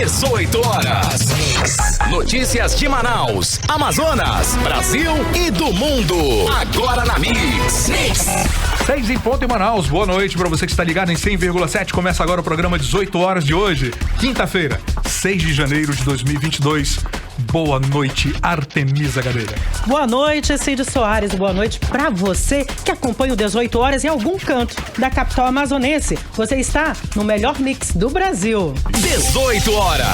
18 horas. Notícias de Manaus, Amazonas, Brasil e do mundo. Agora na Mix. 6 em ponto em Manaus. Boa noite para você que está ligado em 100,7. Começa agora o programa 18 horas de hoje, quinta-feira, 6 de janeiro de 2022. Boa noite, Artemisa Gadelha. Boa noite, Cid Soares. Boa noite para você que acompanha o 18 horas em algum canto da capital amazonense. Você está no melhor mix do Brasil. 18 horas.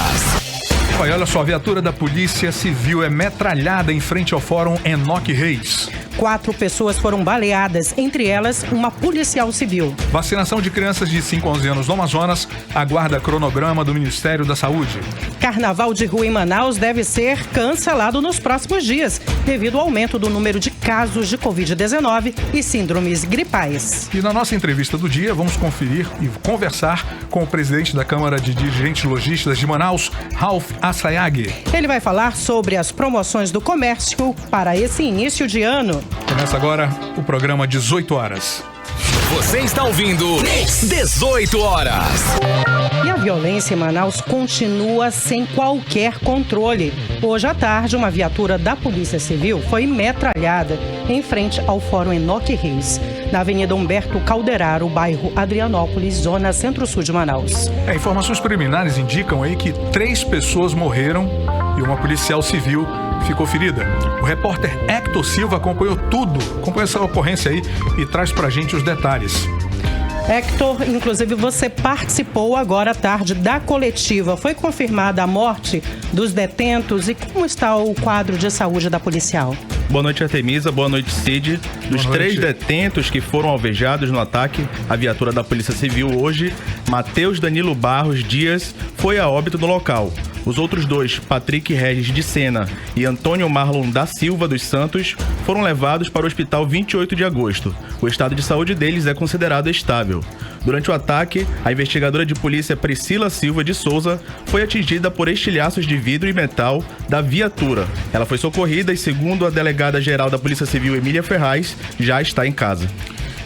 Olha só, a viatura da Polícia Civil é metralhada em frente ao Fórum Enoque Reis. 4 pessoas foram baleadas, entre elas uma policial civil. Vacinação de crianças de 5 a 11 anos no Amazonas aguarda cronograma do Ministério da Saúde. Carnaval de rua em Manaus deve ser cancelado nos próximos dias, devido ao aumento do número de casos de Covid-19 e síndromes gripais. E na nossa entrevista do dia, vamos conferir e conversar com o presidente da Câmara de Dirigentes Lojistas de Manaus, Ralph Assayag. Ele vai falar sobre as promoções do comércio para esse início de ano. Começa agora o programa 18 horas. Você está ouvindo 18 horas. E a violência em Manaus continua sem qualquer controle. Hoje à tarde, uma viatura da Polícia Civil foi metralhada em frente ao Fórum Enoque Reis, na Avenida Humberto Calderaro, bairro Adrianópolis, zona centro-sul de Manaus. Informações preliminares indicam aí que 3 pessoas morreram e uma policial civil ficou ferida. O repórter Hector Silva acompanhou essa ocorrência aí e traz pra gente os detalhes. Hector, inclusive você participou agora à tarde da coletiva. Foi confirmada a morte dos detentos e como está o quadro de saúde da policial? Boa noite, Artemisa. Boa noite, Cid. Dos 3 detentos que foram alvejados no ataque à viatura da Polícia Civil hoje, Matheus Danilo Barros Dias foi a óbito no local. Os outros 2, Patrick Regis de Sena e Antônio Marlon da Silva dos Santos, foram levados para o hospital 28 de agosto. O estado de saúde deles é considerado estável. Durante o ataque, a investigadora de polícia Priscila Silva de Souza foi atingida por estilhaços de vidro e metal da viatura. Ela foi socorrida e, segundo a delegada-geral da Polícia Civil, Emília Ferraz, já está em casa.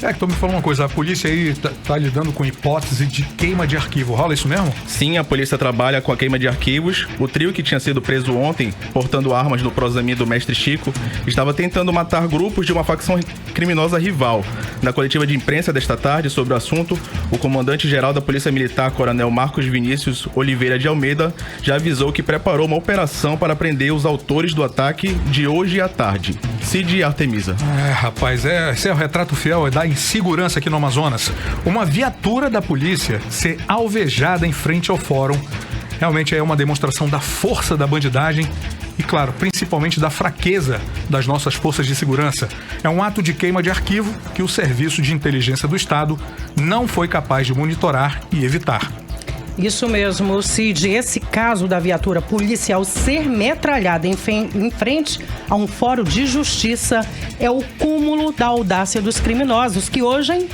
Então me fala uma coisa, a polícia aí tá lidando com hipótese de queima de arquivo, rola isso mesmo? Sim, a polícia trabalha com a queima de arquivos. O trio que tinha sido preso ontem, portando armas no prosami do Mestre Chico, estava tentando matar grupos de uma facção criminosa rival. Na coletiva de imprensa desta tarde sobre o assunto, o comandante-geral da Polícia Militar, Coronel Marcos Vinícius Oliveira de Almeida, já avisou que preparou uma operação para prender os autores do ataque de hoje à tarde. Cid e Artemisa. Rapaz, esse é o retrato fiel da insegurança aqui no Amazonas. Uma viatura da polícia ser alvejada em frente ao fórum realmente é uma demonstração da força da bandidagem e, claro, principalmente da fraqueza das nossas forças de segurança. É um ato de queima de arquivo que o Serviço de Inteligência do Estado não foi capaz de monitorar e evitar. Isso mesmo, Cid. Esse caso da viatura policial ser metralhada em frente a um fórum de justiça é o cúmulo da audácia dos criminosos que hoje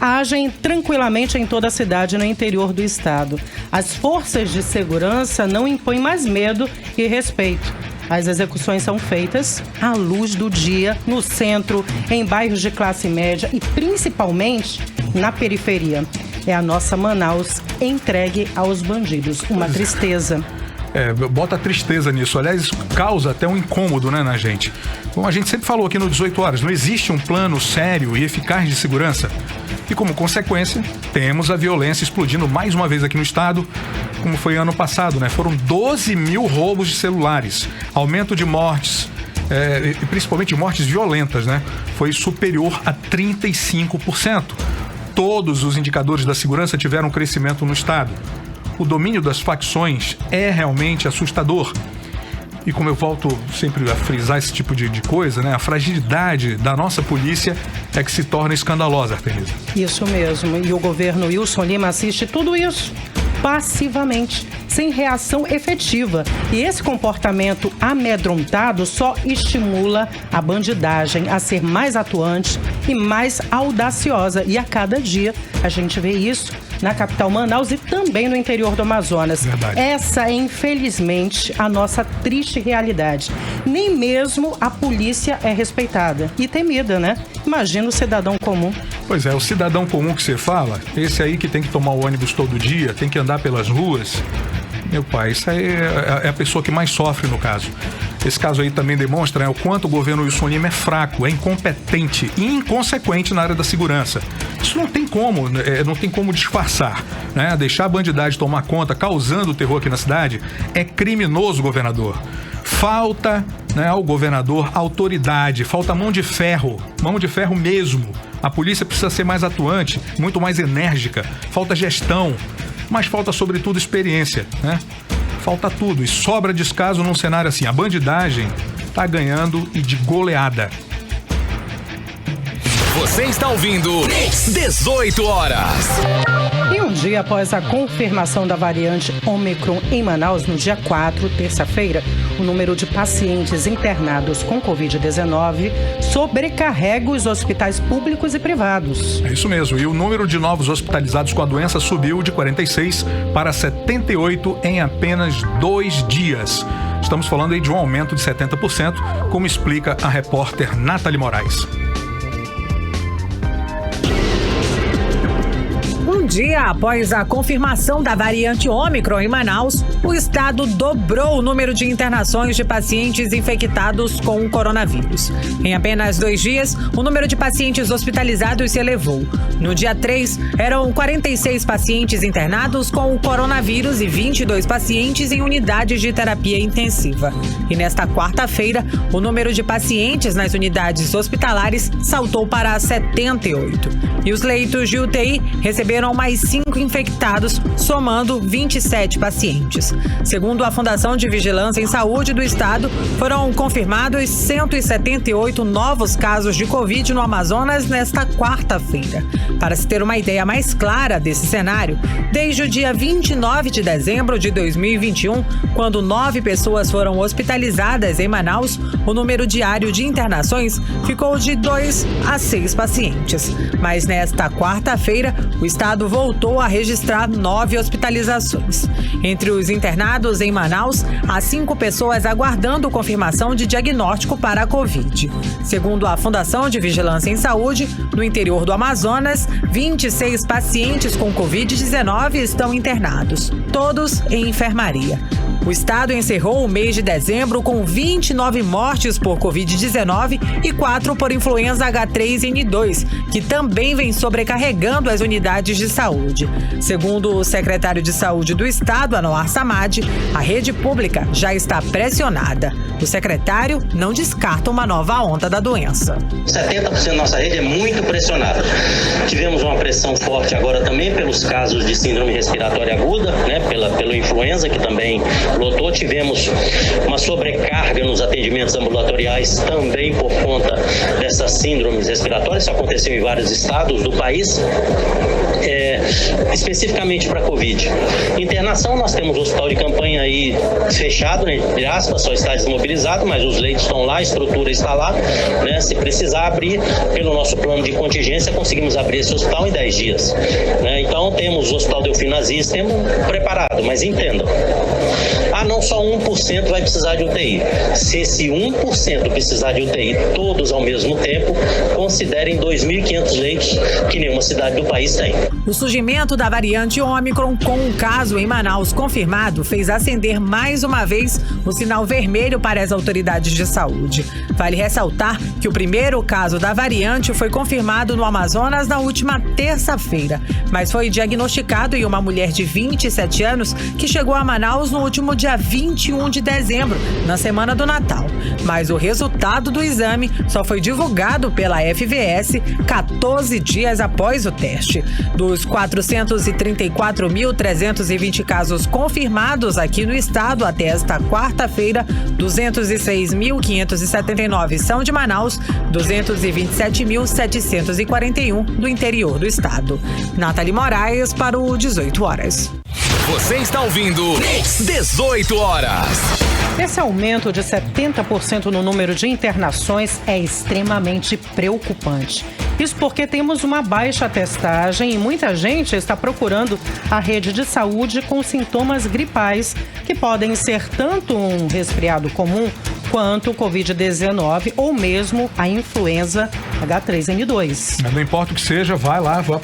agem tranquilamente em toda a cidade no interior do estado. As forças de segurança não impõem mais medo e respeito. As execuções são feitas à luz do dia, no centro, em bairros de classe média e principalmente na periferia. É a nossa Manaus entregue aos bandidos. Uma tristeza. Bota tristeza nisso. Aliás, isso causa até um incômodo, né, na gente. Como a gente sempre falou aqui no 18 horas, não existe um plano sério e eficaz de segurança. E como consequência, temos a violência explodindo mais uma vez aqui no estado, como foi ano passado, né? Foram 12 mil roubos de celulares, aumento de mortes, e principalmente mortes violentas, né? Foi superior a 35%. Todos os indicadores da segurança tiveram crescimento no estado. O domínio das facções é realmente assustador. E como eu volto sempre a frisar esse tipo de coisa, né? A fragilidade da nossa polícia é que se torna escandalosa, Artemisa. Isso mesmo. E o governo Wilson Lima assiste tudo isso passivamente, sem reação efetiva. E esse comportamento amedrontado só estimula a bandidagem a ser mais atuante e mais audaciosa. E a cada dia a gente vê isso na capital Manaus e também no interior do Amazonas. Verdade. Essa é, infelizmente, a nossa triste realidade. Nem mesmo a polícia é respeitada e temida, né? Imagina o cidadão comum. Pois é, o cidadão comum que você fala, esse aí que tem que tomar o ônibus todo dia, tem que andar pelas ruas, Meu pai, isso aí é a pessoa que mais sofre no caso. Esse caso aí também demonstra, né, o quanto o governo Wilson Lima é fraco, é incompetente e inconsequente na área da segurança. Isso não tem como disfarçar, né? Deixar a bandidagem tomar conta, causando terror aqui na cidade, é criminoso, governador. Falta, né, ao governador autoridade, falta mão de ferro mesmo. A polícia precisa ser mais atuante, muito mais enérgica, falta gestão, mas falta sobretudo experiência, né? Falta tudo e sobra descaso num cenário assim. A bandidagem tá ganhando e de goleada. Você está ouvindo 18 horas. E um dia após a confirmação da variante Ômicron em Manaus, no dia 4, terça-feira, o número de pacientes internados com Covid-19 sobrecarrega os hospitais públicos e privados. É isso mesmo. E o número de novos hospitalizados com a doença subiu de 46 para 78 em apenas 2 dias. Estamos falando aí de um aumento de 70%, como explica a repórter Nathalie Moraes. Um dia após a confirmação da variante Ômicron em Manaus, o estado dobrou o número de internações de pacientes infectados com o coronavírus. Em apenas 2 dias, o número de pacientes hospitalizados se elevou. No dia 3, eram 46 pacientes internados com o coronavírus e 22 pacientes em unidades de terapia intensiva. E nesta quarta-feira, o número de pacientes nas unidades hospitalares saltou para 78. E os leitos de UTI receberam mais 5 infectados, somando 27 pacientes. Segundo a Fundação de Vigilância em Saúde do Estado, foram confirmados 178 novos casos de Covid no Amazonas nesta quarta-feira. Para se ter uma ideia mais clara desse cenário, desde o dia 29 de dezembro de 2021, quando 9 pessoas foram hospitalizadas em Manaus, o número diário de internações ficou de 2 a 6 pacientes. Mas nesta quarta-feira, o estado voltou a registrar 9 hospitalizações. Entre os internados em Manaus, há 5 pessoas aguardando confirmação de diagnóstico para a Covid. Segundo a Fundação de Vigilância em Saúde, no interior do Amazonas, 26 pacientes com Covid-19 estão internados, todos em enfermaria. O estado encerrou o mês de dezembro com 29 mortes por Covid-19 e 4 por influenza H3N2, que também vem sobrecarregando as unidades de saúde. Segundo o secretário de Saúde do estado, Anwar Samad, a rede pública já está pressionada. O secretário não descarta uma nova onda da doença. 70% da nossa rede é muito pressionada. Tivemos uma pressão forte agora também pelos casos de síndrome respiratória aguda, né, pelo influenza, que também lotou. Tivemos uma sobrecarga nos atendimentos ambulatoriais também por conta dessas síndromes respiratórias. Isso aconteceu em vários estados do país. Especificamente para Covid. Internação, nós temos o hospital de campanha aí fechado, né, entre aspas, só está desmobilizado, mas os leitos estão lá, a estrutura está lá, né? Se precisar abrir, pelo nosso plano de contingência, conseguimos abrir esse hospital em 10 dias. Né? Então, temos o Hospital Delfim Aziz, temos preparado, mas entendam, não só 1% vai precisar de UTI. Se esse 1% precisar de UTI todos ao mesmo tempo, considerem 2.500 leitos que nenhuma cidade do país tem. O surgimento da variante Ômicron com um caso em Manaus confirmado fez acender mais uma vez o sinal vermelho para as autoridades de saúde. Vale ressaltar que o primeiro caso da variante foi confirmado no Amazonas na última terça-feira, mas foi diagnosticado em uma mulher de 27 anos que chegou a Manaus no último dia 21 de dezembro, na semana do Natal. Mas o resultado do exame só foi divulgado pela FVS 14 dias após o teste. Dos 434.320 casos confirmados aqui no estado até esta quarta-feira, 206.579 são de Manaus, 227.741 do interior do estado. Nathalie Moraes para o 18 horas. Você está ouvindo 18 horas. Esse aumento de 70% no número de internações é extremamente preocupante. Isso porque temos uma baixa testagem e muita gente está procurando a rede de saúde com sintomas gripais, que podem ser tanto um resfriado comum quanto o Covid-19 ou mesmo a influenza H3N2. Não importa o que seja, vá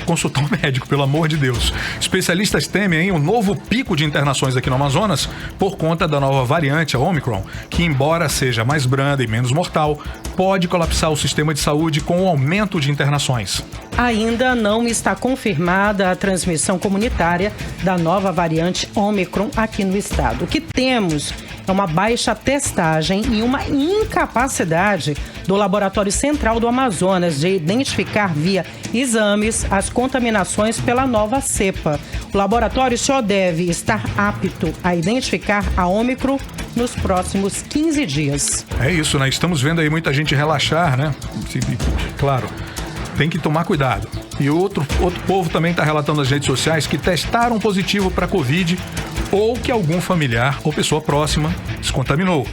consultar um médico, pelo amor de Deus. Especialistas temem um novo pico de internações aqui no Amazonas por conta da nova variante, a Omicron, que embora seja mais branda e menos mortal, pode colapsar o sistema de saúde com o aumento de internações. Ainda não está confirmada a transmissão comunitária da nova variante Omicron aqui no estado. O que temos é uma baixa testagem e uma incapacidade do Laboratório Central do Amazonas de identificar via exames as contaminações pela nova cepa. O laboratório só deve estar apto a identificar a Omicron nos próximos 15 dias. É isso, né? Estamos vendo aí muita gente relaxar, né? Claro, tem que tomar cuidado. E outro povo também está relatando nas redes sociais que testaram positivo para Covid ou que algum familiar ou pessoa próxima se contaminou,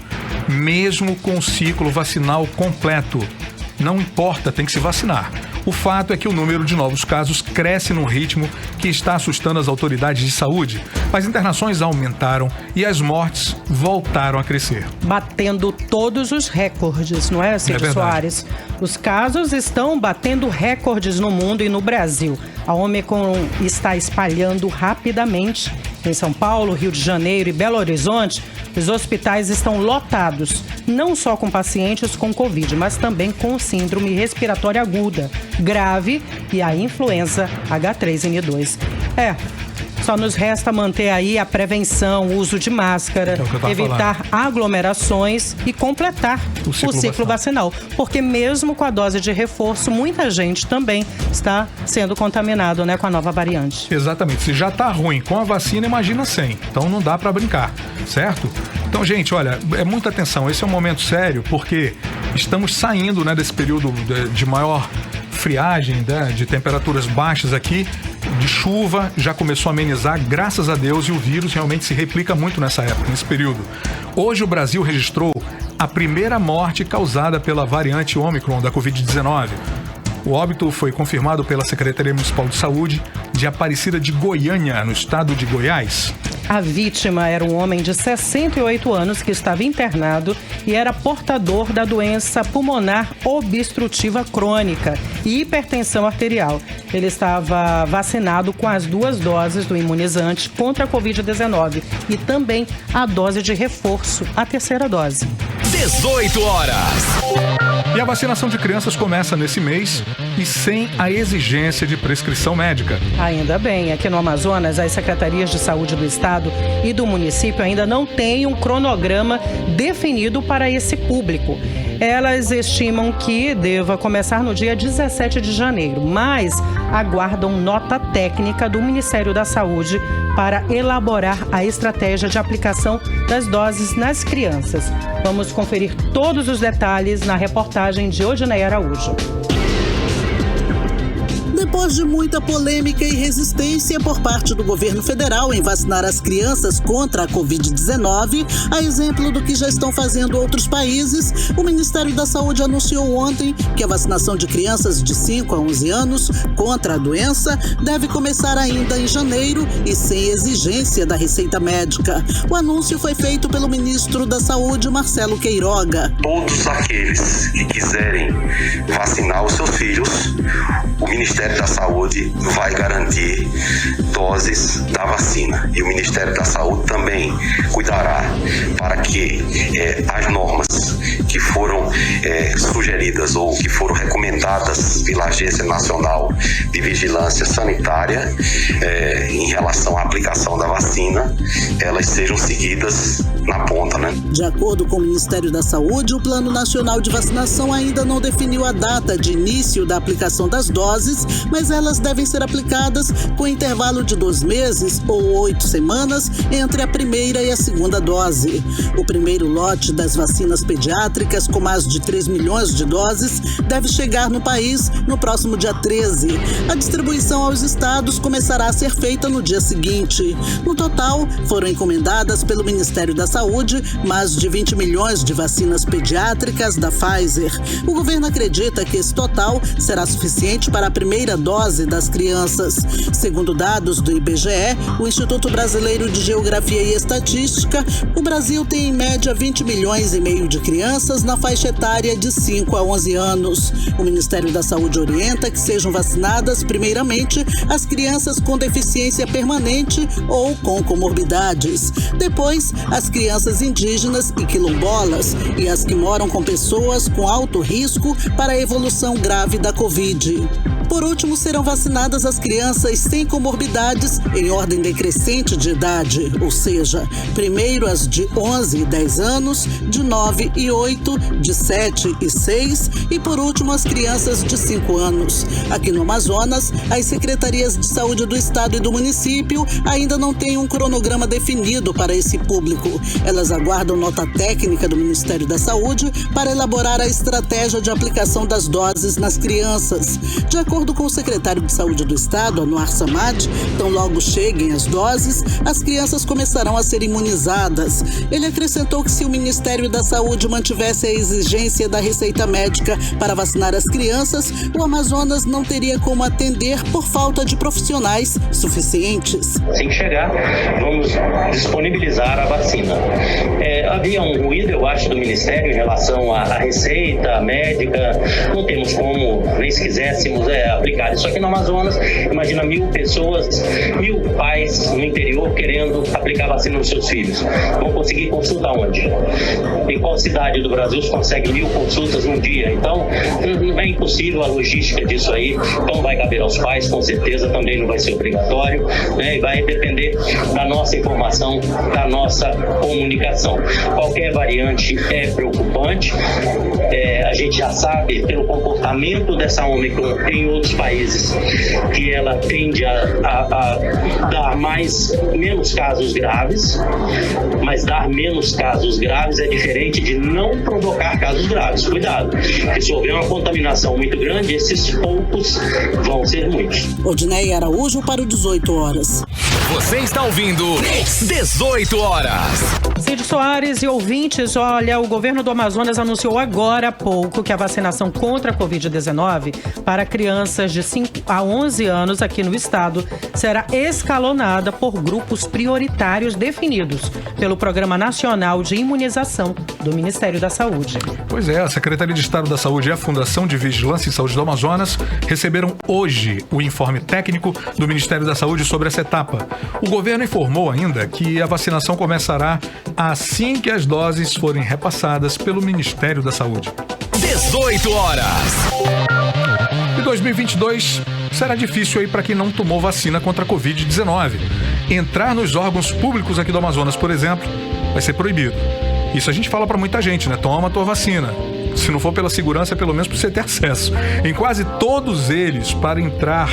mesmo com o ciclo vacinal completo. Não importa, tem que se vacinar. O fato é que o número de novos casos cresce num ritmo que está assustando as autoridades de saúde. As internações aumentaram e as mortes voltaram a crescer. Batendo todos os recordes, não é, Cid Soares? Os casos estão batendo recordes no mundo e no Brasil. A Omicron está espalhando rapidamente. Em São Paulo, Rio de Janeiro e Belo Horizonte, os hospitais estão lotados, não só com pacientes com Covid, mas também com síndrome respiratória aguda, grave e a influenza H3N2. Só nos resta manter aí a prevenção, o uso de máscara, evitar aglomerações e completar o ciclo vacinal. Porque mesmo com a dose de reforço, muita gente também está sendo contaminado, né, com a nova variante. Exatamente. Se já está ruim com a vacina, imagina sem. Então não dá para brincar, certo? Então, gente, olha, é muita atenção. Esse é um momento sério porque estamos saindo, né, desse período de maior friagem, né, de temperaturas baixas aqui, de chuva, já começou a amenizar, graças a Deus, e o vírus realmente se replica muito nessa época, nesse período. Hoje o Brasil registrou a primeira morte causada pela variante Omicron da Covid-19. O óbito foi confirmado pela Secretaria Municipal de Saúde de Aparecida de Goiânia, no estado de Goiás. A vítima era um homem de 68 anos que estava internado e era portador da doença pulmonar obstrutiva crônica e hipertensão arterial. Ele estava vacinado com as 2 doses do imunizante contra a Covid-19 e também a dose de reforço, a 3ª dose. 18 horas. E a vacinação de crianças começa nesse mês e sem a exigência de prescrição médica. Ainda bem, aqui no Amazonas, as secretarias de saúde do estado e do município ainda não têm um cronograma definido para esse público. Elas estimam que deva começar no dia 17 de janeiro, mas aguardam nota técnica do Ministério da Saúde para elaborar a estratégia de aplicação das doses nas crianças. Vamos conferir todos os detalhes na reportagem de Odinei Araújo. Depois de muita polêmica e resistência por parte do governo federal em vacinar as crianças contra a Covid-19, a exemplo do que já estão fazendo outros países, o Ministério da Saúde anunciou ontem que a vacinação de crianças de 5 a 11 anos contra a doença deve começar ainda em janeiro e sem exigência da receita médica. O anúncio foi feito pelo ministro da Saúde, Marcelo Queiroga. Todos aqueles que quiserem vacinar os seus filhos, o Ministério da Saúde vai garantir doses da vacina. E o Ministério da Saúde também cuidará para que as normas que foram sugeridas ou que foram recomendadas pela Agência Nacional de Vigilância Sanitária em relação à aplicação da vacina, elas sejam seguidas na ponta, né? De acordo com o Ministério da Saúde, o Plano Nacional de Vacinação ainda não definiu a data de início da aplicação das doses, mas elas devem ser aplicadas com intervalo de 2 meses ou 8 semanas entre a primeira e a segunda dose. O primeiro lote das vacinas pediátricas, com mais de 3 milhões de doses, deve chegar no país no próximo dia 13. A distribuição aos estados começará a ser feita no dia seguinte. No total, foram encomendadas pelo Ministério da Saúde mais de 20 milhões de vacinas pediátricas da Pfizer. O governo acredita que esse total será suficiente para a primeira dose das crianças. Segundo dados do IBGE, o Instituto Brasileiro de Geografia e Estatística, o Brasil tem em média 20 milhões e meio de crianças crianças na faixa etária de 5 a 11 anos. O Ministério da Saúde orienta que sejam vacinadas, primeiramente, as crianças com deficiência permanente ou com comorbidades. Depois, as crianças indígenas e quilombolas e as que moram com pessoas com alto risco para a evolução grave da Covid. Por último, serão vacinadas as crianças sem comorbidades em ordem decrescente de idade, ou seja, primeiro as de 11 e 10 anos, de 9 e 8, de 7 e 6 e, por último, as crianças de 5 anos. Aqui no Amazonas, as secretarias de saúde do estado e do município ainda não têm um cronograma definido para esse público. Elas aguardam nota técnica do Ministério da Saúde para elaborar a estratégia de aplicação das doses nas crianças. De acordo com o secretário de Saúde do Estado, Anuar Samad, tão logo cheguem as doses, as crianças começarão a ser imunizadas. Ele acrescentou que se o Ministério da Saúde mantivesse a exigência da receita médica para vacinar as crianças, o Amazonas não teria como atender por falta de profissionais suficientes. Assim que chegar, vamos disponibilizar a vacina. Havia um ruído, eu acho, do Ministério em relação à receita médica. Não temos como, nem se quiséssemos, aplicar isso aqui no Amazonas. Imagina 1.000 pessoas, 1.000 pais no interior querendo aplicar vacina nos seus filhos. Vão conseguir consulta onde? Em qual cidade do Brasil se consegue 1.000 consultas num dia? Então, não é impossível a logística disso aí. Então, vai caber aos pais, com certeza, também não vai ser obrigatório, né? E vai depender da nossa informação, da nossa comunicação. Qualquer variante é preocupante. A gente já sabe, pelo comportamento dessa Ômicron em outros países, que ela tende a dar menos casos graves, mas dar menos casos graves é diferente de não provocar casos graves. Cuidado, porque se houver uma contaminação muito grande, esses poucos vão ser muitos. Odinei Araújo para o 18 horas. Você está ouvindo 18 horas. Cid Soares e ouvintes, olha, o governo do Amazonas anunciou agora há pouco que a vacinação contra a Covid-19 para crianças de 5 a 11 anos aqui no estado será escalonada por grupos prioritários definidos pelo Programa Nacional de Imunização do Ministério da Saúde. Pois é, a Secretaria de Estado da Saúde e a Fundação de Vigilância em Saúde do Amazonas receberam hoje o informe técnico do Ministério da Saúde sobre essa etapa. O governo informou ainda que a vacinação começará assim que as doses forem repassadas pelo Ministério da Saúde. 18 horas. E 2022 será difícil aí para quem não tomou vacina contra a Covid-19. Entrar nos órgãos públicos aqui do Amazonas, por exemplo, vai ser proibido. Isso a gente fala para muita gente, né? Toma a tua vacina. Se não for pela segurança, é pelo menos para você ter acesso. Em quase todos eles, para entrar,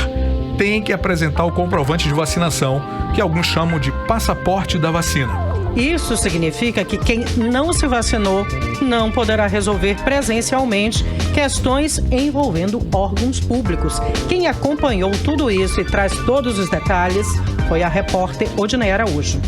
tem que apresentar o comprovante de vacinação, que alguns chamam de passaporte da vacina. Isso significa que quem não se vacinou não poderá resolver presencialmente questões envolvendo órgãos públicos. Quem acompanhou tudo isso e traz todos os detalhes foi a repórter Odinei Araújo.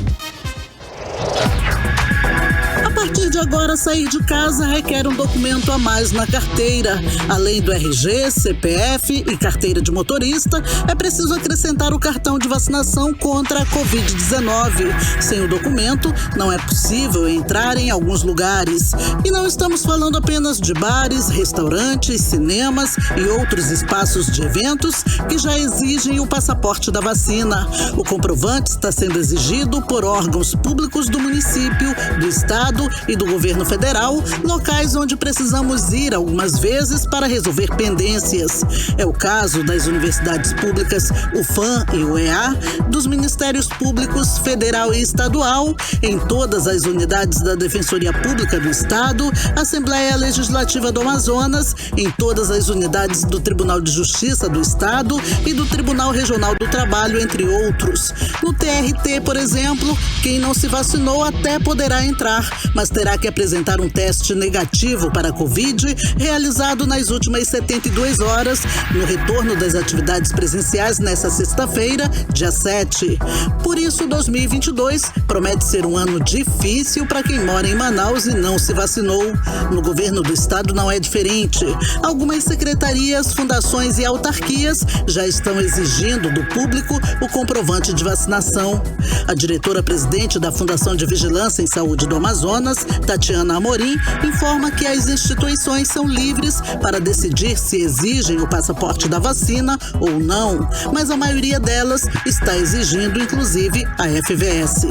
A partir de agora, sair de casa requer um documento a mais na carteira. Além do RG, CPF e carteira de motorista, é preciso acrescentar o cartão de vacinação contra a Covid-19. Sem o documento, não é possível entrar em alguns lugares. E não estamos falando apenas de bares, restaurantes, cinemas e outros espaços de eventos que já exigem o passaporte da vacina. O comprovante está sendo exigido por órgãos públicos do município, do estado e do governo federal, locais onde precisamos ir algumas vezes para resolver pendências. É o caso das universidades públicas UFAM e UEA, dos Ministérios Públicos Federal e Estadual, em todas as unidades da Defensoria Pública do Estado, Assembleia Legislativa do Amazonas, em todas as unidades do Tribunal de Justiça do Estado e do Tribunal Regional do Trabalho, entre outros. No TRT, por exemplo, quem não se vacinou até poderá entrar, mas terá que apresentar um teste negativo para a Covid realizado nas últimas 72 horas no retorno das atividades presenciais nesta sexta-feira, dia 7. Por isso, 2022 promete ser um ano difícil para quem mora em Manaus e não se vacinou. No governo do estado não é diferente. Algumas secretarias, fundações e autarquias já estão exigindo do público o comprovante de vacinação. A diretora-presidente da Fundação de Vigilância em Saúde do Amazonas, Amazonas, Tatiana Amorim, informa que as instituições são livres para decidir se exigem o passaporte da vacina ou não, mas a maioria delas está exigindo, inclusive, a FVS.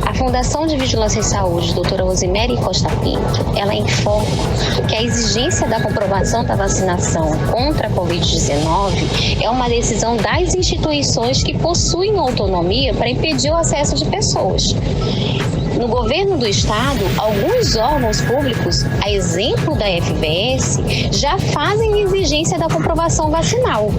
A Fundação de Vigilância em Saúde, doutora Rosemary Costa Pinto, ela informa que a exigência da comprovação da vacinação contra a Covid-19 é uma decisão das instituições que possuem autonomia para impedir o acesso de pessoas. No governo do estado, alguns órgãos públicos, a exemplo da FVS, já fazem exigência da comprovação vacinal.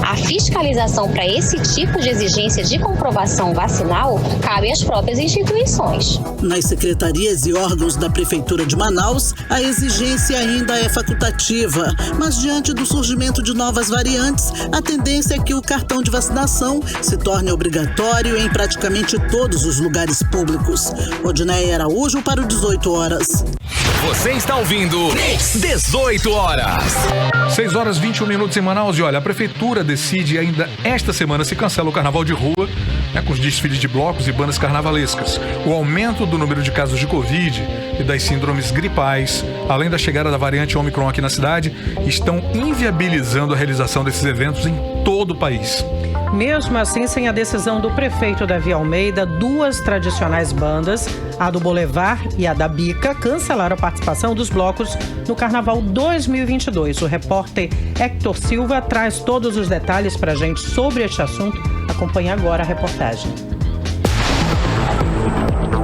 A fiscalização para esse tipo de exigência de comprovação vacinal cabe às próprias instituições. Nas secretarias e órgãos da Prefeitura de Manaus, a exigência ainda é facultativa, mas diante do surgimento de novas variantes, a tendência é que o cartão de vacinação se torne obrigatório em praticamente todos os lugares públicos. Odineia Araújo para o 18 horas. Você está ouvindo 18 horas. 6 horas 21 minutos em Manaus. E olha, a prefeitura decide ainda esta semana se cancela o carnaval de rua, com os desfiles de blocos e bandas carnavalescas. O aumento do número de casos de Covid e das síndromes gripais, além da chegada da variante Omicron aqui na cidade, estão inviabilizando a realização desses eventos em todo o país. Mesmo assim, sem a decisão do prefeito Davi Almeida, duas tradicionais bandas, a do Boulevard e a da Bica, cancelaram a participação dos blocos no Carnaval 2022. O repórter Hector Silva traz todos os detalhes para a gente sobre este assunto. Acompanhe agora a reportagem.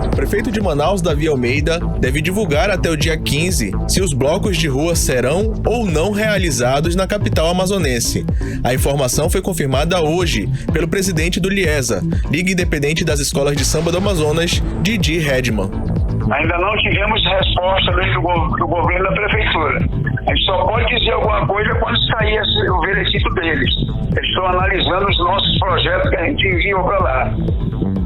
O prefeito de Manaus, Davi Almeida, deve divulgar até o dia 15 se os blocos de rua serão ou não realizados na capital amazonense. A informação foi confirmada hoje pelo presidente do Liesa, Liga Independente das Escolas de Samba do Amazonas, Didi Redman. Ainda não tivemos resposta do governo da prefeitura. A gente só pode dizer alguma coisa quando sair o veredito deles. Eles estão analisando os nossos projetos que a gente enviou para lá.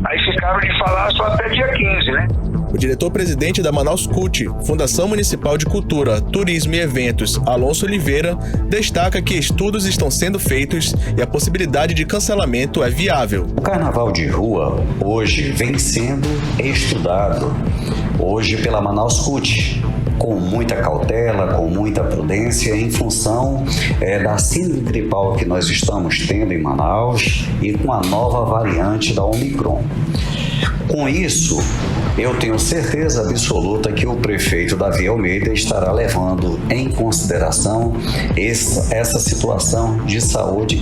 Aí ficaram de falar só até dia 15, né? O diretor-presidente da Manaus CUT, Fundação Municipal de Cultura, Turismo e Eventos, Alonso Oliveira, destaca que estudos estão sendo feitos e a possibilidade de cancelamento é viável. O carnaval de rua hoje vem sendo estudado hoje pela Manaus CUT, com muita cautela, com muita prudência, em função da síndrome gripal que nós estamos tendo em Manaus e com a nova variante da Omicron. Com isso, eu tenho certeza absoluta que o prefeito Davi Almeida estará levando em consideração essa situação de saúde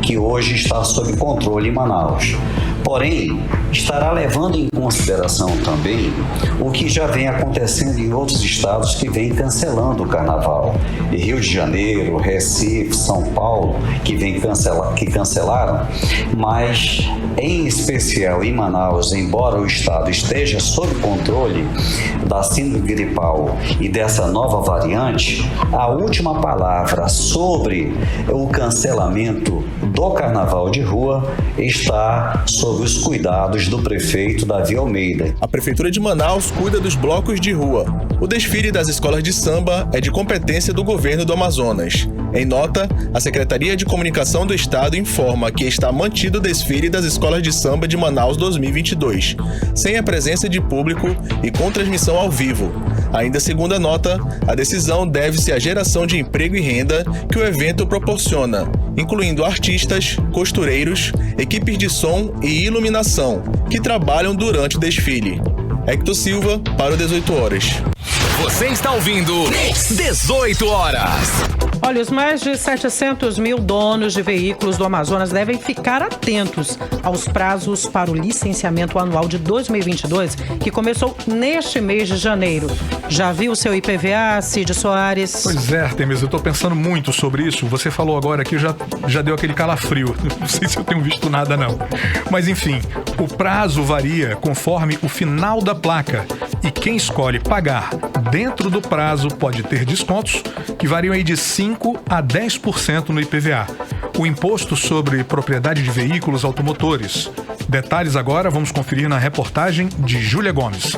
que hoje está sob controle em Manaus. Porém, estará levando em consideração também o que já vem acontecendo em outros estados que vem cancelando o carnaval. E Rio de Janeiro, Recife, São Paulo, que cancelaram, mas em especial em Manaus, embora o estado esteja sob controle da síndrome gripal e dessa nova variante, a última palavra sobre o cancelamento do carnaval de rua está sob os cuidados do prefeito Davi Almeida. A Prefeitura de Manaus cuida dos blocos de rua. O desfile das escolas de samba é de competência do governo do Amazonas. Em nota, a Secretaria de Comunicação do Estado informa que está mantido o desfile das escolas de samba de Manaus 2022, sem a presença de público e com transmissão ao vivo. Ainda segundo a nota, a decisão deve-se à geração de emprego e renda que o evento proporciona, incluindo artistas, costureiros, equipes de som e iluminação, que trabalham durante o desfile. Hector Silva, para o 18 horas. Você está ouvindo 18 horas. Olha, os mais de 700 mil donos de veículos do Amazonas devem ficar atentos aos prazos para o licenciamento anual de 2022, que começou neste mês de janeiro. Já viu o seu IPVA, Cid Soares? Pois é, Artemis, eu tô pensando muito sobre isso. Você falou agora que já deu aquele calafrio. Não sei se eu tenho visto nada, não. Mas enfim, o prazo varia conforme o final da placa. E quem escolhe pagar dentro do prazo pode ter descontos que variam aí de 5% a 10% no IPVA. O imposto sobre propriedade de veículos automotores. Detalhes agora, vamos conferir na reportagem de Júlia Gomes.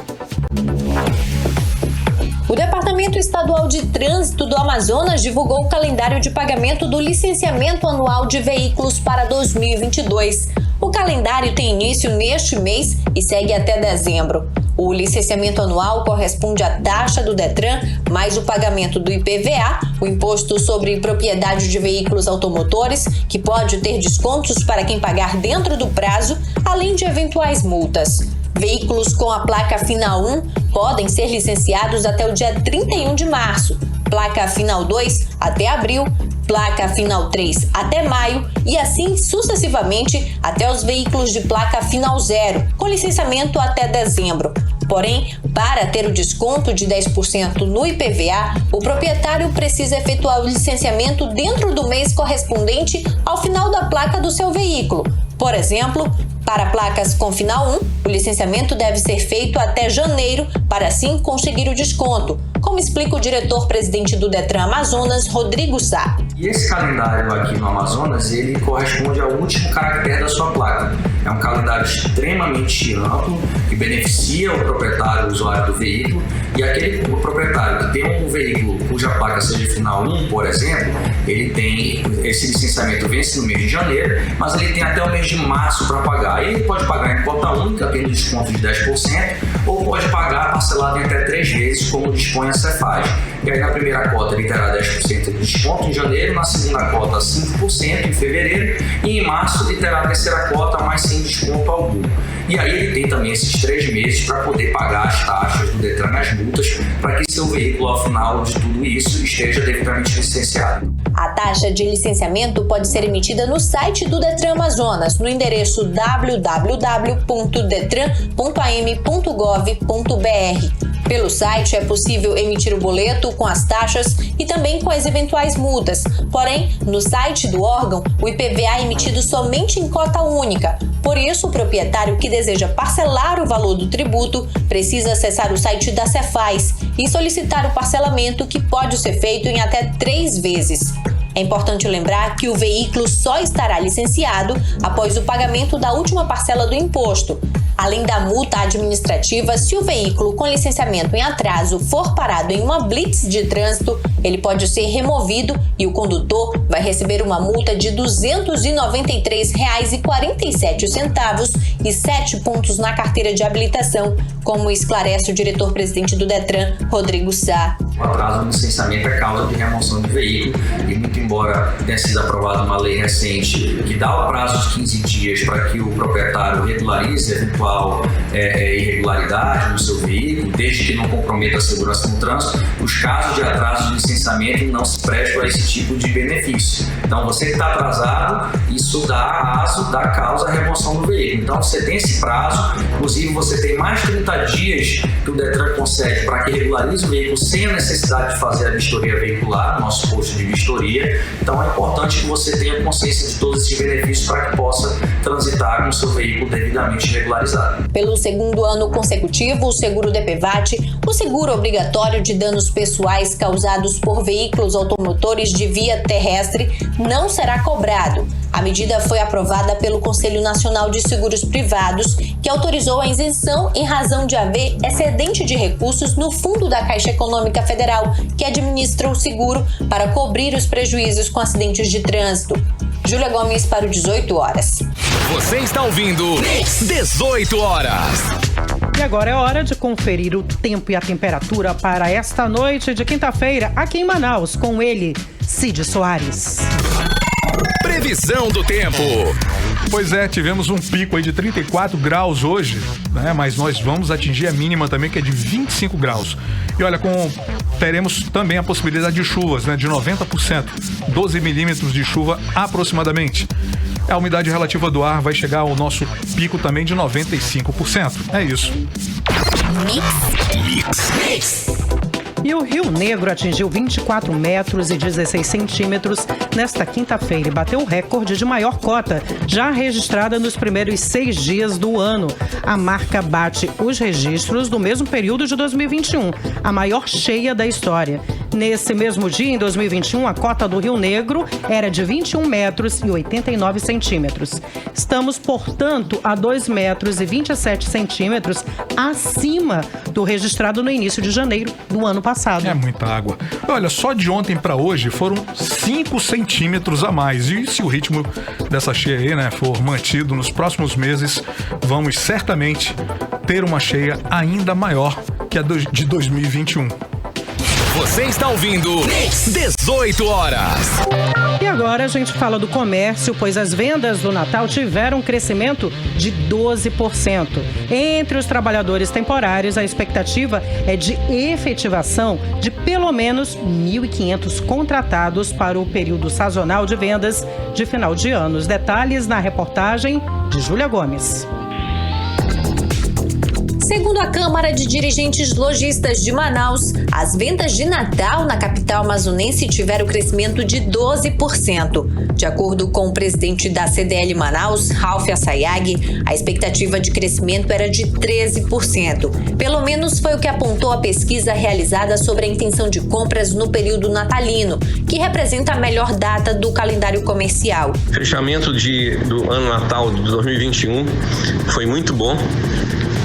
O Departamento Estadual de Trânsito do Amazonas divulgou o calendário de pagamento do licenciamento anual de veículos para 2022. O calendário tem início neste mês e segue até dezembro. O licenciamento anual corresponde à taxa do Detran mais o pagamento do IPVA, o Imposto sobre Propriedade de Veículos Automotores, que pode ter descontos para quem pagar dentro do prazo, além de eventuais multas. Veículos com a placa final 1 podem ser licenciados até o dia 31 de março, placa final 2 até abril, placa final 3 até maio e assim sucessivamente até os veículos de placa final 0, com licenciamento até dezembro. Porém, para ter o desconto de 10% no IPVA, o proprietário precisa efetuar o licenciamento dentro do mês correspondente ao final da placa do seu veículo. Por exemplo, para placas com final 1, o licenciamento deve ser feito até janeiro para assim conseguir o desconto, como explica o diretor-presidente do Detran Amazonas, Rodrigo Sá. E esse calendário aqui no Amazonas, ele corresponde ao último caractere da sua placa. É um calendário extremamente amplo, que beneficia o proprietário, o usuário do veículo, e o proprietário que tem um veículo cuja placa seja final 1, por exemplo, ele tem esse licenciamento vence no mês de janeiro, mas ele tem até o mês de março para pagar. Ele pode pagar em cota única, tendo desconto de 10%, ou pode pagar parcelado em até 3 vezes, como dispõe a Cefaz. E aí na primeira cota ele terá 10% de desconto em janeiro, na segunda cota 5% em fevereiro, e em março ele terá a terceira cota, mas sem desconto algum. E aí ele tem também esses 3 meses para poder pagar as taxas do Detran, as multas, para que seu veículo, ao final de tudo isso, esteja devidamente licenciado. A taxa de licenciamento pode ser emitida no site do Detran Amazonas, no endereço www.detran.am.gov.br. Pelo site é possível emitir o boleto com as taxas e também com as eventuais multas. Porém, no site do órgão, o IPVA é emitido somente em cota única. Por isso, o proprietário que deseja parcelar o valor do tributo precisa acessar o site da Cefaz e solicitar o parcelamento, que pode ser feito em até 3 vezes. É importante lembrar que o veículo só estará licenciado após o pagamento da última parcela do imposto. Além da multa administrativa, se o veículo com licenciamento em atraso for parado em uma blitz de trânsito, ele pode ser removido e o condutor vai receber uma multa de R$ 293,47 e 7 pontos na carteira de habilitação, como esclarece o diretor-presidente do Detran, Rodrigo Sá. O atraso no licenciamento é causa de remoção do veículo e, muito embora tenha sido aprovada uma lei recente que dá o prazo de 15 dias para que o proprietário regularize a eventual irregularidade no seu veículo, desde que não comprometa a segurança no trânsito, os casos de atraso de licenciamento não se prestam a esse tipo de benefício. Então, você que está atrasado, isso dá aso da causa à remoção do veículo. Então, você tem esse prazo, inclusive você tem mais 30 dias que o Detran concede para que regularize o veículo sem a necessidade de fazer a vistoria veicular, no nosso posto de vistoria. Então, é importante que você tenha consciência de todos esses benefícios para que possa transitar com o seu veículo devidamente regularizado. Pelo segundo ano consecutivo, o seguro DPVAT, o seguro obrigatório de danos pessoais causados por veículos automotores de via terrestre, não será cobrado. A medida foi aprovada pelo Conselho Nacional de Seguros Privados, que autorizou a isenção em razão de haver excedente de recursos no Fundo da Caixa Econômica Federal, que administra o seguro para cobrir os prejuízos com acidentes de trânsito. Júlia Gomes para o 18 horas. Você está ouvindo 18 horas. E agora é hora de conferir o tempo e a temperatura para esta noite de quinta-feira aqui em Manaus, com ele, Cid Soares. Previsão do tempo. Pois é, tivemos um pico aí de 34 graus hoje, né? Mas nós vamos atingir a mínima também, que é de 25 graus. E olha, teremos também a possibilidade de chuvas, né? De 90%, 12 milímetros de chuva aproximadamente. A umidade relativa do ar vai chegar ao nosso pico também de 95%. É isso. Mix. E o Rio Negro atingiu 24 metros e 16 centímetros nesta quinta-feira e bateu o recorde de maior cota já registrada nos primeiros 6 dias do ano. A marca bate os registros do mesmo período de 2021, a maior cheia da história. Nesse mesmo dia, em 2021, a cota do Rio Negro era de 21 metros e 89 centímetros. Estamos, portanto, a 2 metros e 27 centímetros acima do registrado no início de janeiro do ano passado. É muita água. Olha, só de ontem para hoje foram 5 centímetros a mais. E se o ritmo dessa cheia aí, né, for mantido nos próximos meses, vamos certamente ter uma cheia ainda maior que a de 2021. Você está ouvindo 18 horas. E agora a gente fala do comércio, pois as vendas do Natal tiveram um crescimento de 12%. Entre os trabalhadores temporários, a expectativa é de efetivação de pelo menos 1.500 contratados para o período sazonal de vendas de final de ano. Os detalhes na reportagem de Júlia Gomes. Segundo a Câmara de Dirigentes Lojistas de Manaus, as vendas de Natal na capital amazonense tiveram crescimento de 12%. De acordo com o presidente da CDL Manaus, Ralph Assayag, a expectativa de crescimento era de 13%. Pelo menos foi o que apontou a pesquisa realizada sobre a intenção de compras no período natalino, que representa a melhor data do calendário comercial. O fechamento do ano Natal de 2021 foi muito bom.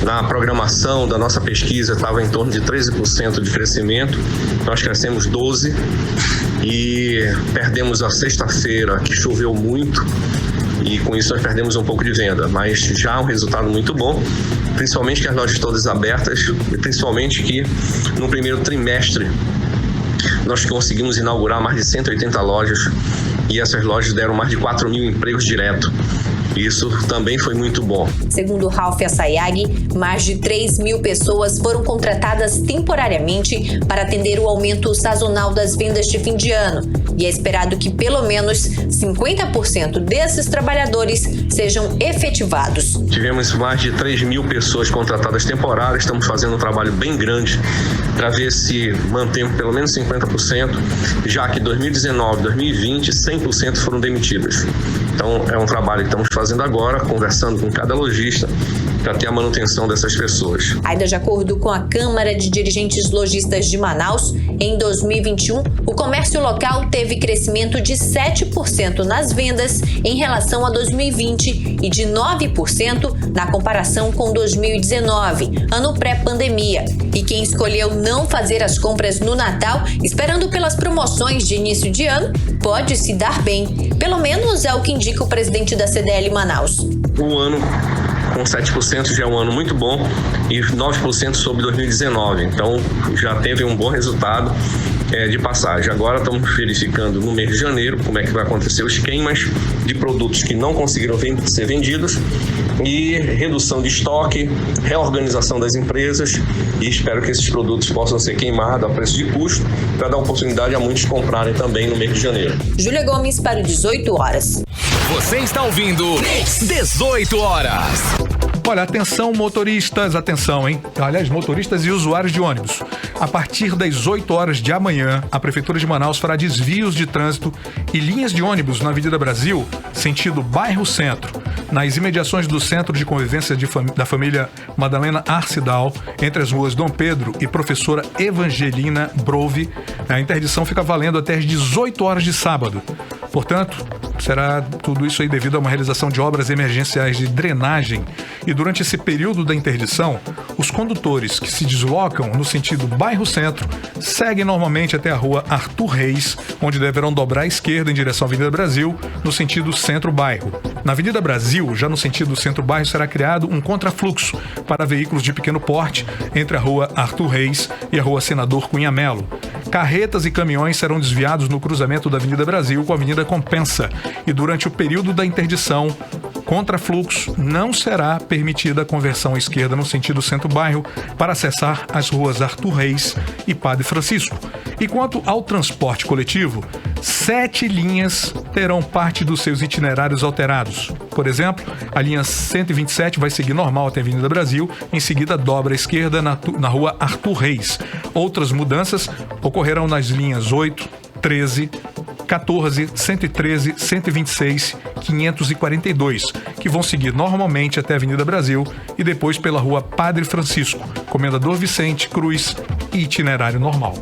Na programação da nossa pesquisa estava em torno de 13% de crescimento, nós crescemos 12% e perdemos a sexta-feira, que choveu muito, e com isso nós perdemos um pouco de venda, mas já um resultado muito bom, principalmente que as lojas todas abertas, e principalmente que no primeiro trimestre nós conseguimos inaugurar mais de 180 lojas e essas lojas deram mais de 4.000 empregos direto. Isso também foi muito bom. Segundo Ralph Assayag, mais de 3.000 pessoas foram contratadas temporariamente para atender o aumento sazonal das vendas de fim de ano. E é esperado que pelo menos 50% desses trabalhadores sejam efetivados. Tivemos mais de 3.000 pessoas contratadas temporárias, estamos fazendo um trabalho bem grande para ver se mantemos pelo menos 50%, já que 2019, 2020, 100% foram demitidos. Então é um trabalho que estamos fazendo agora, conversando com cada lojista para ter a manutenção dessas pessoas. Ainda de acordo com a Câmara de Dirigentes Lojistas de Manaus, em 2021, o comércio local teve crescimento de 7% nas vendas em relação a 2020 e de 9% na comparação com 2019, ano pré-pandemia. E quem escolheu não fazer as compras no Natal, esperando pelas promoções de início de ano, pode se dar bem. Pelo menos é o que indica o presidente da CDL Manaus. O ano com 7% já é um ano muito bom e 9% sobre 2019. Então já teve um bom resultado de passagem. Agora estamos verificando no mês de janeiro como é que vai acontecer os queimas de produtos que não conseguiram ser vendidos e redução de estoque, reorganização das empresas, e espero que esses produtos possam ser queimados a preço de custo para dar oportunidade a muitos comprarem também no mês de janeiro. Júlia Gomes para o 18 horas. Você está ouvindo 18 horas. Olha, atenção motoristas, atenção, hein? Aliás, motoristas e usuários de ônibus. A partir das 8 horas de amanhã, a Prefeitura de Manaus fará desvios de trânsito e linhas de ônibus na Avenida Brasil, sentido bairro Centro, nas imediações do Centro de Convivência da família Madalena Arcidal, entre as ruas Dom Pedro e Professora Evangelina Brove. A interdição fica valendo até as 18 horas de sábado. Portanto, será tudo isso aí devido a uma realização de obras emergenciais de drenagem. E durante esse período da interdição, os condutores que se deslocam no sentido bairro Centro seguem normalmente até a rua Arthur Reis, onde deverão dobrar à esquerda em direção à Avenida Brasil, no sentido centro-bairro. Na Avenida Brasil, já no sentido centro-bairro, será criado um contrafluxo para veículos de pequeno porte entre a rua Arthur Reis e a rua Senador Cunha Melo. Carretas e caminhões serão desviados no cruzamento da Avenida Brasil com a Avenida Compensa. E durante o período da interdição, contrafluxo, não será permitida a conversão à esquerda no sentido centro-bairro para acessar as ruas Arthur Reis e Padre Francisco. E quanto ao transporte coletivo, 7 linhas terão parte dos seus itinerários alterados. Por exemplo, a linha 127 vai seguir normal até a Avenida Brasil, em seguida dobra à esquerda na rua Arthur Reis. Outras mudanças ocorrerão nas linhas 8, 13, 14, 113, 126, 542, que vão seguir normalmente até a Avenida Brasil e depois pela rua Padre Francisco, Comendador Vicente Cruz e itinerário normal.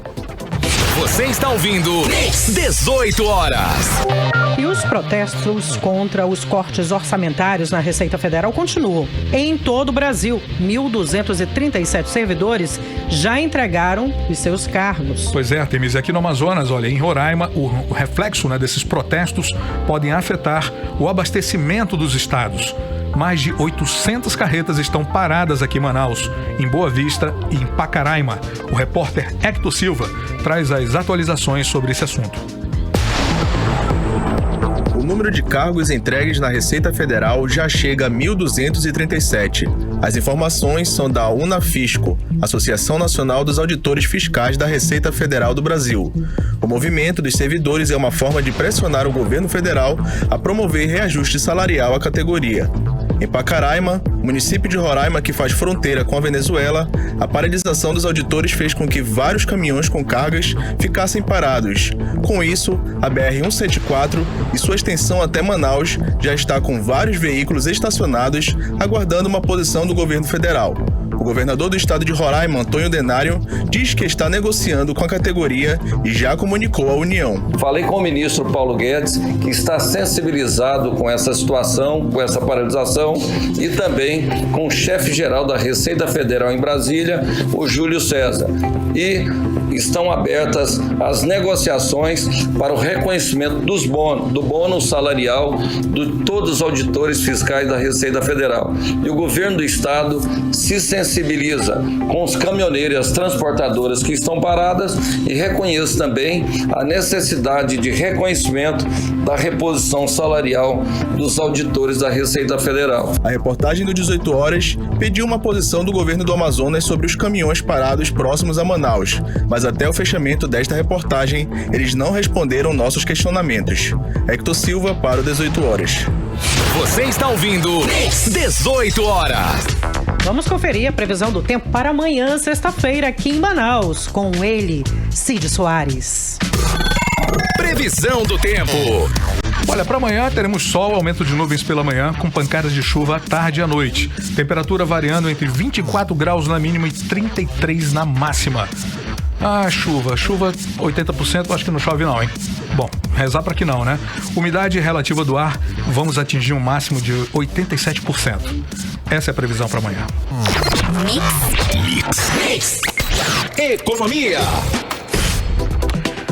Você está ouvindo 18 horas. E os protestos contra os cortes orçamentários na Receita Federal continuam. Em todo o Brasil, 1.237 servidores já entregaram os seus cargos. Pois é, Artemis, aqui no Amazonas, olha, em Roraima, o reflexo desses protestos podem afetar o abastecimento dos estados. mais de 800 carretas estão paradas aqui em Manaus, em Boa Vista e em Pacaraima. O repórter Hector Silva traz as atualizações sobre esse assunto. O número de cargos entregues na Receita Federal já chega a 1.237. As informações são da Unafisco, Associação Nacional dos Auditores Fiscais da Receita Federal do Brasil. O movimento dos servidores é uma forma de pressionar o governo federal a promover reajuste salarial à categoria. Em Pacaraima, município de Roraima que faz fronteira com a Venezuela, a paralisação dos auditores fez com que vários caminhões com cargas ficassem parados. Com isso, a BR-174 e sua extensão até Manaus já está com vários veículos estacionados, aguardando uma posição do governo federal. O governador do estado de Roraima, Antônio Denário, diz que está negociando com a categoria e já comunicou à União. Falei com o ministro Paulo Guedes, que está sensibilizado com essa situação, com essa paralisação, e também com o chefe-geral da Receita Federal em Brasília, o Júlio César. E estão abertas as negociações para o reconhecimento do bônus salarial de todos os auditores fiscais da Receita Federal. E o governo do estado se sensibiliza com os caminhoneiros e as transportadoras que estão paradas e reconhece também a necessidade de reconhecimento da reposição salarial dos auditores da Receita Federal. A reportagem do 18 Horas pediu uma posição do governo do Amazonas sobre os caminhões parados próximos a Manaus, mas até o fechamento desta reportagem, eles não responderam nossos questionamentos. Hector Silva para o 18 Horas. Você está ouvindo 18 Horas. Vamos conferir a previsão do tempo para amanhã, sexta-feira, aqui em Manaus, com ele, Cid Soares. Previsão do tempo. Olha, para amanhã teremos sol, aumento de nuvens pela manhã, com pancadas de chuva à tarde e à noite. Temperatura variando entre 24 graus na mínima e 33 na máxima. Ah, chuva 80%, acho que não chove não, hein? Bom, rezar para que não, né? Umidade relativa do ar, vamos atingir um máximo de 87%. Essa é a previsão para amanhã. Mix. Economia.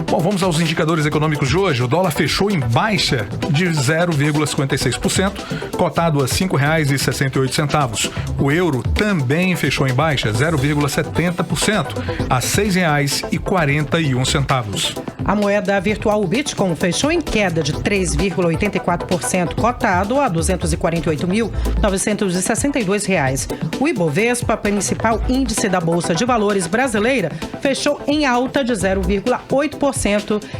Bom, vamos aos indicadores econômicos de hoje. O dólar fechou em baixa de 0,56%, cotado a R$ 5,68. O euro também fechou em baixa, 0,70%, a R$ 6,41. A moeda virtual, o Bitcoin, fechou em queda de 3,84%, cotado a R$ 248.962. O Ibovespa, principal índice da Bolsa de Valores brasileira, fechou em alta de 0,8%,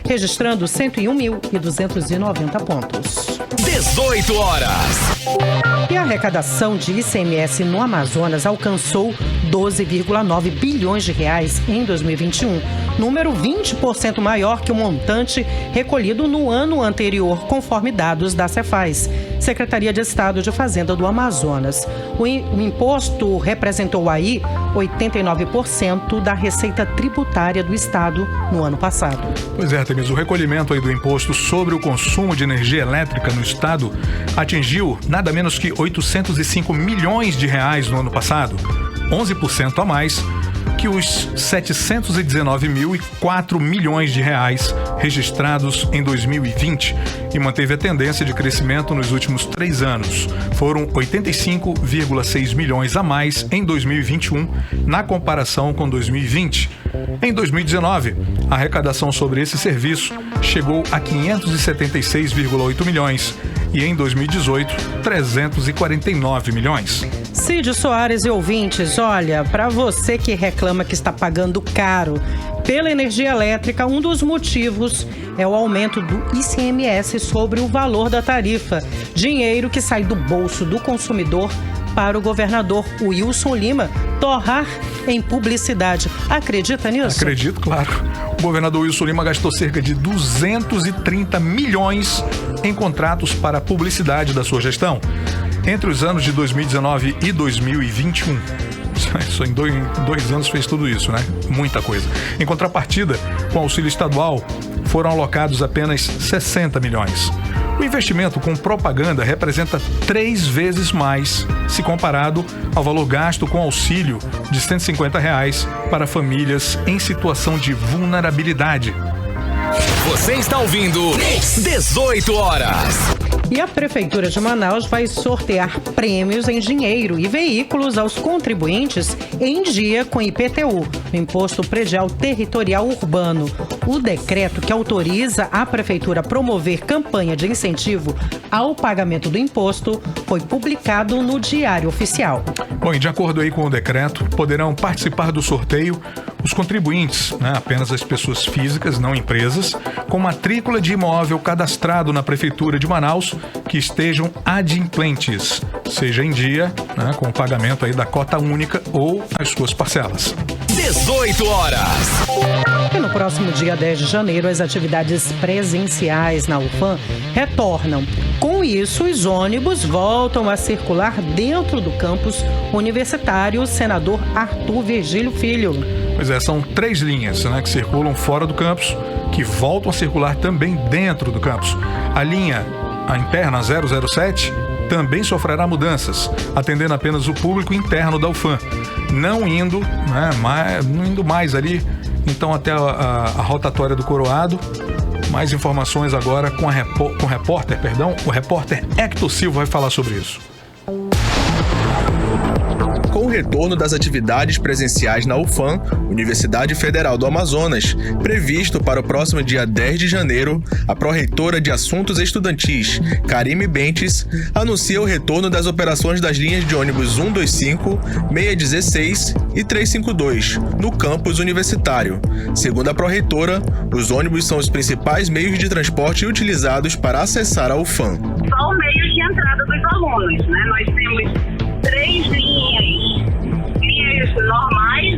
registrando 101.290 pontos. 18 horas. E a arrecadação de ICMS no Amazonas alcançou 12,9 bilhões de reais em 2021, número 20% maior que o montante recolhido no ano anterior, conforme dados da Cefaz, Secretaria de Estado de Fazenda do Amazonas. O imposto representou aí 89% da receita tributária do estado no ano passado. Pois é, Temis, o recolhimento aí do imposto sobre o consumo de energia elétrica no estado atingiu nada menos que 805 milhões de reais no ano passado, 11% a mais que os 719.004 milhões de reais registrados em 2020 e manteve a tendência de crescimento nos últimos 3 anos. Foram 85,6 milhões a mais em 2021 na comparação com 2020. Em 2019, a arrecadação sobre esse serviço chegou a 576,8 milhões e em 2018, 349 milhões. Cid Soares e ouvintes, olha, para você que reclama que está pagando caro pela energia elétrica, um dos motivos é o aumento do ICMS sobre o valor da tarifa, dinheiro que sai do bolso do consumidor para o governador Wilson Lima torrar em publicidade. Acredita nisso? Acredito, claro. O governador Wilson Lima gastou cerca de 230 milhões em contratos para a publicidade da sua gestão entre os anos de 2019 e 2021. Só em dois anos fez tudo isso, né? Muita coisa. Em contrapartida, com auxílio estadual, foram alocados apenas 60 milhões. O investimento com propaganda representa 3 vezes mais se comparado ao valor gasto com auxílio de R$ 150 para famílias em situação de vulnerabilidade. Você está ouvindo 18 horas. E a Prefeitura de Manaus vai sortear prêmios em dinheiro e veículos aos contribuintes em dia com IPTU, o Imposto Predial Territorial Urbano. O decreto que autoriza a Prefeitura a promover campanha de incentivo ao pagamento do imposto foi publicado no Diário Oficial. Bom, e de acordo aí com o decreto, poderão participar do sorteio os contribuintes, apenas as pessoas físicas, não empresas, com matrícula de imóvel cadastrado na Prefeitura de Manaus que estejam adimplentes, seja em dia, com o pagamento aí da cota única ou as suas parcelas. 18 horas. E no próximo dia 10 de janeiro, as atividades presenciais na UFAM retornam. Com isso, os ônibus voltam a circular dentro do campus universitário Senador Arthur Virgílio Filho. Pois é, são 3 linhas que circulam fora do campus, que voltam a circular também dentro do campus. A linha interna 007 também sofrerá mudanças, atendendo apenas o público interno da UFAM, não indo mais ali, então até a rotatória do Coroado. Mais informações agora com o repórter Hector Silva vai falar sobre isso. Com o retorno das atividades presenciais na UFAM, Universidade Federal do Amazonas, previsto para o próximo dia 10 de janeiro, a pró-reitora de Assuntos Estudantis, Karime Bentes, anuncia o retorno das operações das linhas de ônibus 125, 616 e 352, no campus universitário. Segundo a pró-reitora, os ônibus são os principais meios de transporte utilizados para acessar a UFAM. Só o meio de entrada dos alunos, Nós temos 3 linhas normais,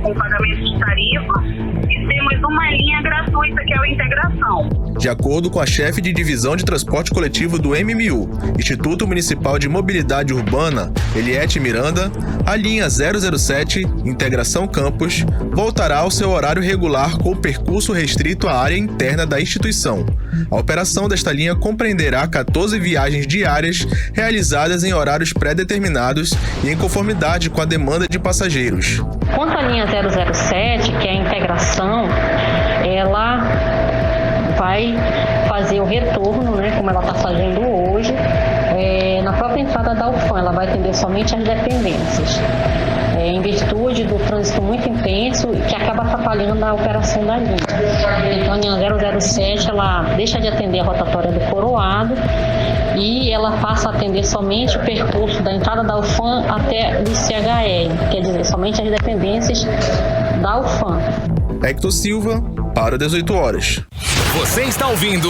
com pagamento de tarifa, e temos uma linha gratuita que é a integração. De acordo com a chefe de divisão de transporte coletivo do MMU, Instituto Municipal de Mobilidade Urbana, Eliette Miranda, a linha 007, Integração Campus, voltará ao seu horário regular com percurso restrito à área interna da instituição. A operação desta linha compreenderá 14 viagens diárias realizadas em horários pré-determinados e em conformidade com a demanda de passageiros. Quanto à linha 007, que é a integração, ela vai fazer o retorno, como ela está fazendo hoje, na própria entrada da UFAM. Ela vai atender somente as dependências, em virtude do trânsito muito intenso que acaba atrapalhando a operação da linha. Então a linha 007 ela deixa de atender a rotatória do Coroado e ela passa a atender somente o percurso da entrada da UFAM até o ICHR, quer dizer, somente as dependências da UFAM. Hector Silva, para 18 horas. Você está ouvindo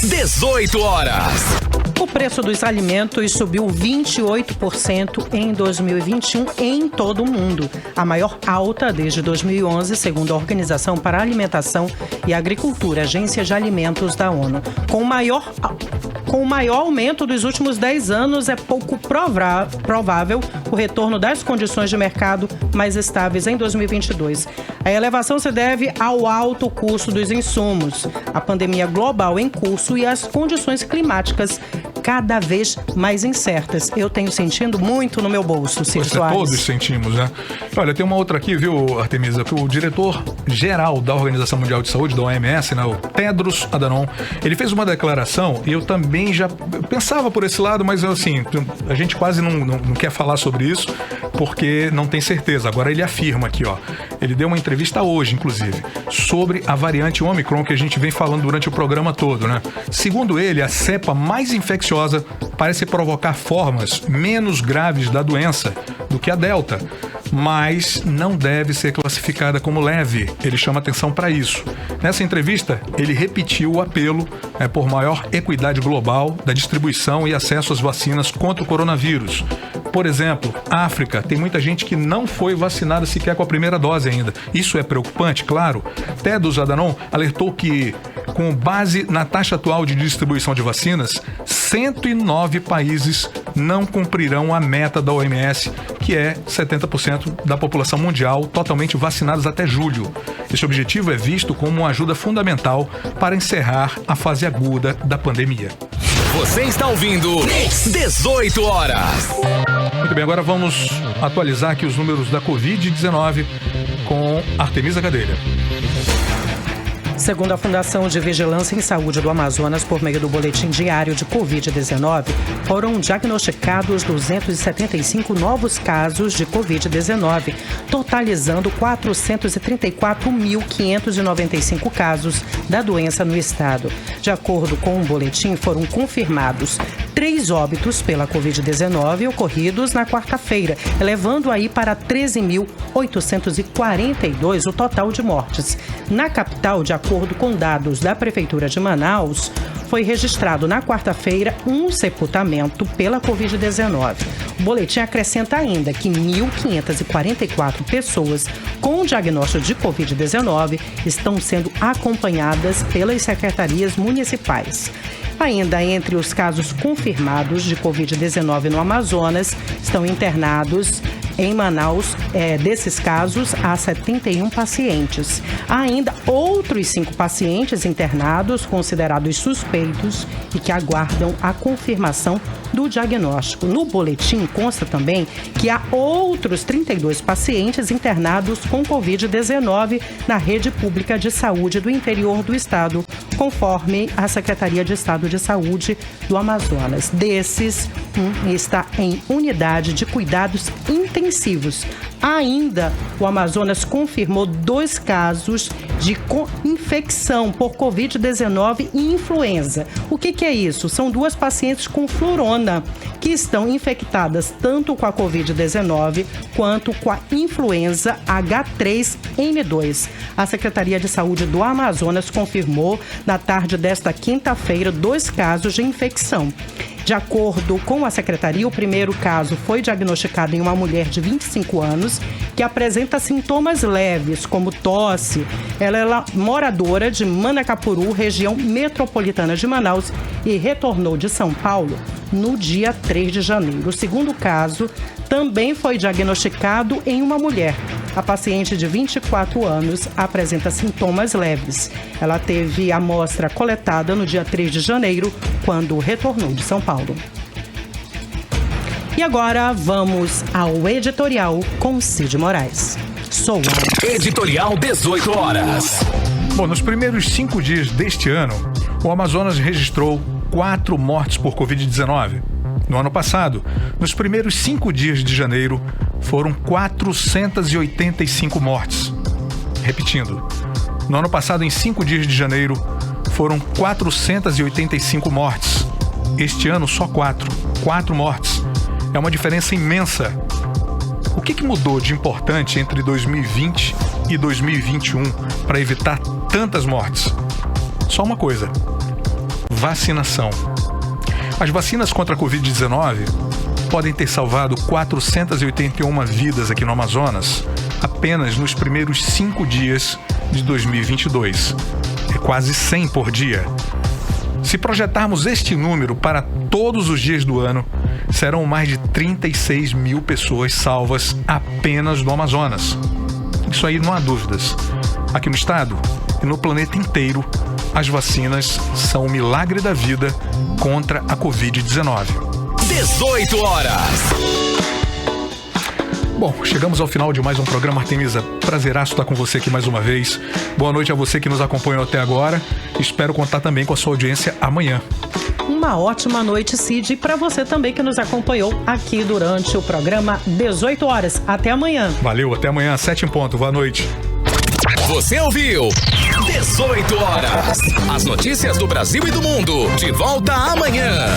18 horas. O preço dos alimentos subiu 28% em 2021 em todo o mundo. A maior alta desde 2011, segundo a Organização para a Alimentação e Agricultura, Agência de Alimentos da ONU. Com o maior aumento dos últimos 10 anos, é pouco provável o retorno das condições de mercado mais estáveis em 2022. A elevação se deve ao alto custo dos insumos, a pandemia global em curso e as condições climáticas cada vez mais incertas. Eu tenho sentindo muito no meu bolso, Ciro Soares. Todos sentimos, Olha, tem uma outra aqui, viu, Artemisa, que o diretor-geral da Organização Mundial de Saúde, da OMS, o Tedros Adhanom, ele fez uma declaração e eu também já pensava por esse lado, mas assim, a gente quase não quer falar sobre isso porque não tem certeza. Agora ele afirma aqui, ele deu uma entrevista hoje, inclusive, sobre a variante Omicron que a gente vem falando durante o programa todo, Segundo ele, a cepa mais infecciosa parece provocar formas menos graves da doença do que a Delta, mas não deve ser classificada como leve. Ele chama atenção para isso. Nessa entrevista, ele repetiu o apelo por maior equidade global da distribuição e acesso às vacinas contra o coronavírus. Por exemplo, África, tem muita gente que não foi vacinada sequer com a primeira dose ainda. Isso é preocupante, claro. Tedros Adhanom alertou que, com base na taxa atual de distribuição de vacinas, 109 países não cumprirão a meta da OMS, que é 70% da população mundial totalmente vacinadas até julho. Esse objetivo é visto como uma ajuda fundamental para encerrar a fase aguda da pandemia. Você está ouvindo 18 horas. Muito bem, agora vamos atualizar aqui os números da Covid-19 com Artemisa Gadelha. Segundo a Fundação de Vigilância em Saúde do Amazonas, por meio do boletim diário de Covid-19, foram diagnosticados 275 novos casos de Covid-19, totalizando 434.595 casos da doença no estado. De acordo com o boletim, foram confirmados 3 óbitos pela Covid-19 ocorridos na quarta-feira, elevando aí para 13.842 o total de mortes. Na capital, de acordo com dados da Prefeitura de Manaus, foi registrado na quarta-feira um sepultamento pela Covid-19. O boletim acrescenta ainda que 1.544 pessoas com diagnóstico de Covid-19 estão sendo acompanhadas pelas secretarias municipais. Ainda entre os casos confirmados de Covid-19 no Amazonas, estão internados em Manaus, desses casos, há 71 pacientes. Há ainda outros 5 pacientes internados considerados suspeitos e que aguardam a confirmação do diagnóstico. No boletim consta também que há outros 32 pacientes internados com Covid-19 na rede pública de saúde do interior do estado, conforme a Secretaria de Estado de Saúde do Amazonas. Desses, um está em unidade de cuidados intensivos. Ainda, o Amazonas confirmou 2 casos de infecção por Covid-19 e influenza. O que é isso? São 2 pacientes com florona que estão infectadas tanto com a Covid-19 quanto com a influenza H3N2. A Secretaria de Saúde do Amazonas confirmou na tarde desta quinta-feira 2 casos de infecção. De acordo com a secretaria, o primeiro caso foi diagnosticado em uma mulher de 25 anos que apresenta sintomas leves, como tosse. Ela é moradora de Manacapuru, região metropolitana de Manaus, e retornou de São Paulo no dia 3 de janeiro. O segundo caso também foi diagnosticado em uma mulher. A paciente de 24 anos apresenta sintomas leves. Ela teve a amostra coletada no dia 3 de janeiro, quando retornou de São Paulo. E agora vamos ao editorial com Cid Moraes. Sou a Editorial 18 horas. Bom, nos primeiros 5 dias deste ano, o Amazonas registrou 4 mortes por Covid-19. No ano passado, nos primeiros 5 dias de janeiro, foram 485 mortes. Repetindo, no ano passado, em 5 dias de janeiro, foram 485 mortes. Este ano, só 4 mortes. É uma diferença imensa. O que mudou de importante entre 2020 e 2021 para evitar tantas mortes? Só uma coisa: vacinação. As vacinas contra a Covid-19 podem ter salvado 481 vidas aqui no Amazonas apenas nos primeiros 5 dias de 2022. É quase 100 por dia. Se projetarmos este número para todos os dias do ano, serão mais de 36 mil pessoas salvas apenas no Amazonas. Isso aí não há dúvidas. Aqui no estado e no planeta inteiro, as vacinas são o milagre da vida contra a Covid-19. 18 horas. Bom, chegamos ao final de mais um programa, Artemisa. Prazeraço estar com você aqui mais uma vez. Boa noite a você que nos acompanhou até agora. Espero contar também com a sua audiência amanhã. Uma ótima noite, Cid, e para você também que nos acompanhou aqui durante o programa 18 horas. Até amanhã. Valeu, até amanhã, 7 em ponto. Boa noite. Você ouviu 18 horas. As notícias do Brasil e do mundo. De volta amanhã.